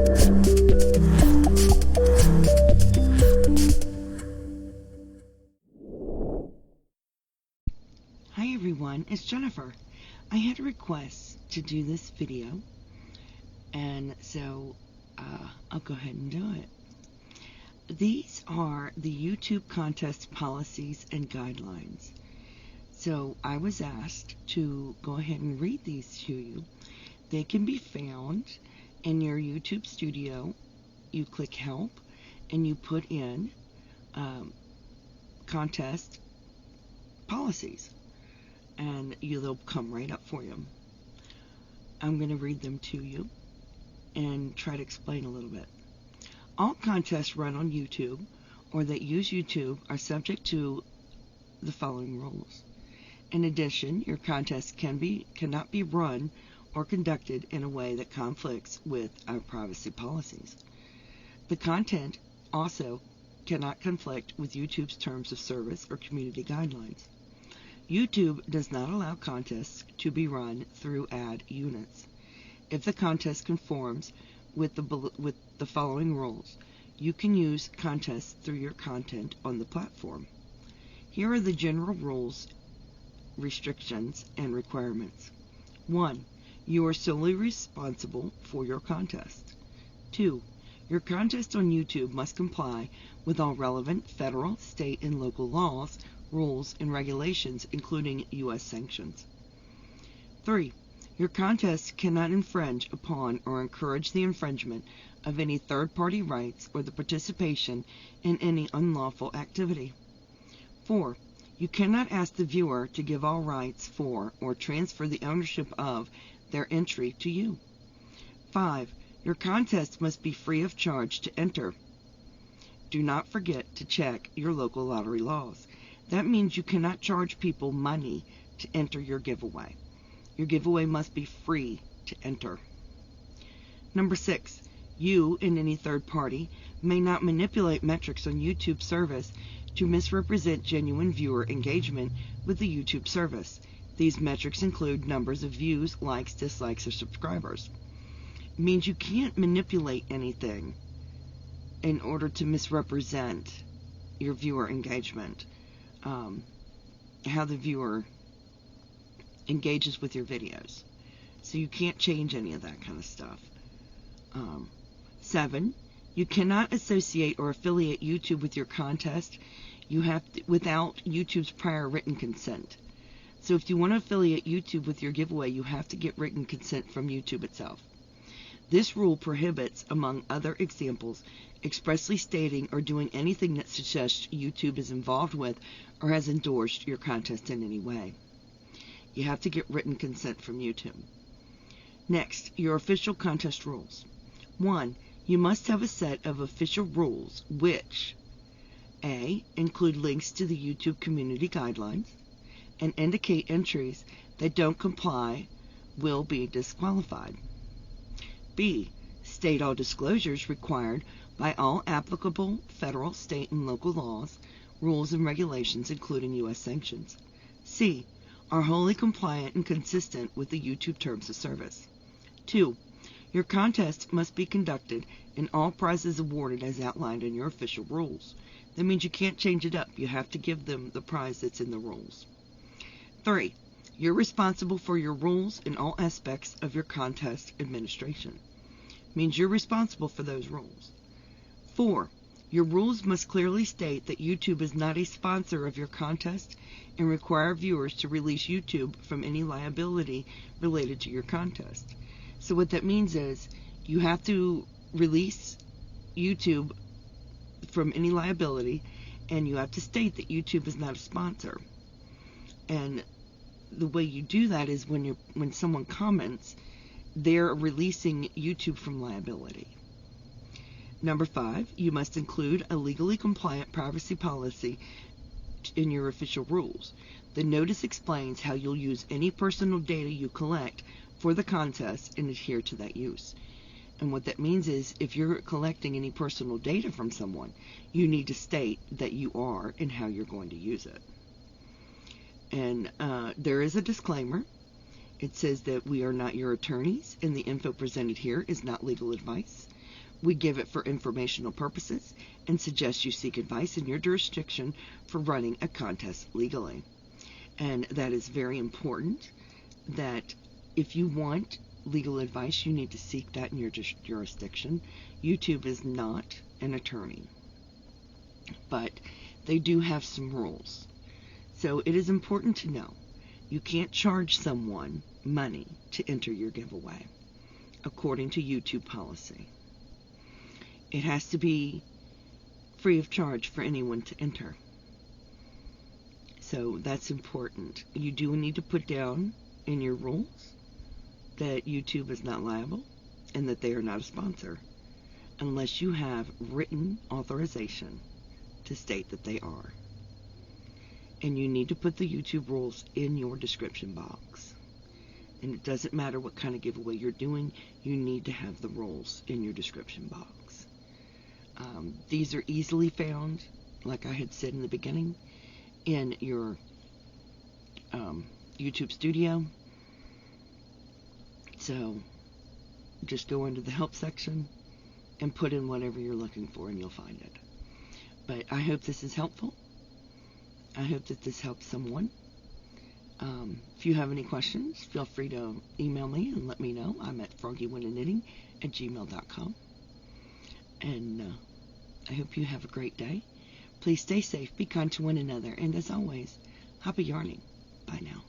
Hi everyone, it's Jennifer. I had a request to do this video, and so I'll go ahead and do it. These are the YouTube contest policies and guidelines. So I was asked to go ahead and read these to you. They can be found in your YouTube studio. You click help and you put in contest policies, and they'll come right up for you. I'm going to read them to you and try to explain a little bit. All contests run on YouTube or that use YouTube are subject to the following rules. In addition, your contest cannot be run or conducted in a way that conflicts with our privacy policies. The content also cannot conflict with YouTube's terms of service or community guidelines. YouTube does not allow contests to be run through ad units. If the contest conforms with the following rules, you can use contests through your content on the platform. Here are the general rules, restrictions, and requirements. 1. You are solely responsible for your contest. 2. Your contest on YouTube must comply with all relevant federal, state, and local laws, rules, and regulations, including U.S. sanctions. 3. Your contest cannot infringe upon or encourage the infringement of any third-party rights or the participation in any unlawful activity. 4. You cannot ask the viewer to give all rights for or transfer the ownership of their entry to you. 5. Your contest must be free of charge to enter. Do not forget to check your local lottery laws. That means you cannot charge people money to enter your giveaway. Your giveaway must be free to enter. Number 6, you and any third party may not manipulate metrics on YouTube service to misrepresent genuine viewer engagement with the YouTube service. These metrics include numbers of views, likes, dislikes, or subscribers. It means you can't manipulate anything in order to misrepresent your viewer engagement, how the viewer engages with your videos. So you can't change any of that kind of stuff. 7, you cannot associate or affiliate YouTube with your contest. You have to, without YouTube's prior written consent. So if you want to affiliate YouTube with your giveaway, you have to get written consent from YouTube itself. This rule prohibits, among other examples, expressly stating or doing anything that suggests YouTube is involved with or has endorsed your contest in any way. You have to get written consent from YouTube. Next, your official contest rules. 1. You must have a set of official rules which A. include links to the YouTube community guidelines and indicate entries that don't comply will be disqualified. B. State all disclosures required by all applicable federal, state, and local laws, rules, and regulations, including U.S. sanctions. C. Are wholly compliant and consistent with the YouTube terms of service. 2. Your contest must be conducted and all prizes awarded as outlined in your official rules. That means you can't change it up. You have to give them the prize that's in the rules. 3. You're responsible for your rules in all aspects of your contest administration. Means you're responsible for those rules. 4. Your rules must clearly state that YouTube is not a sponsor of your contest and require viewers to release YouTube from any liability related to your contest. So what that means is you have to release YouTube from any liability, and you have to state that YouTube is not a sponsor. And the way you do that is when someone comments, they're releasing YouTube from liability. Number 5, you must include a legally compliant privacy policy in your official rules. The notice explains how you'll use any personal data you collect for the contest and adhere to that use. And what that means is if you're collecting any personal data from someone, you need to state that you are and how you're going to use it. And there is a disclaimer. It says that we are not your attorneys, and the info presented here is not legal advice. We give it for informational purposes and suggest you seek advice in your jurisdiction for running a contest legally. And that is very important, that if you want legal advice, you need to seek that in your jurisdiction. YouTube is not an attorney, but they do have some rules. So it is important to know you can't charge someone money to enter your giveaway, according to YouTube policy. It has to be free of charge for anyone to enter. So that's important. You do need to put down in your rules that YouTube is not liable and that they are not a sponsor unless you have written authorization to state that they are. And you need to put the YouTube rules in your description box. And it doesn't matter what kind of giveaway you're doing, you need to have the rules in your description box. These are easily found, like I had said in the beginning, in your YouTube studio. So just go into the help section and put in whatever you're looking for and you'll find it. But I hope this is helpful. I hope that this helps someone. If you have any questions, feel free to email me and let me know. I'm at froggywentaknitting@gmail.com. And I hope you have a great day. Please stay safe, be kind to one another, and as always, happy yarning. Bye now.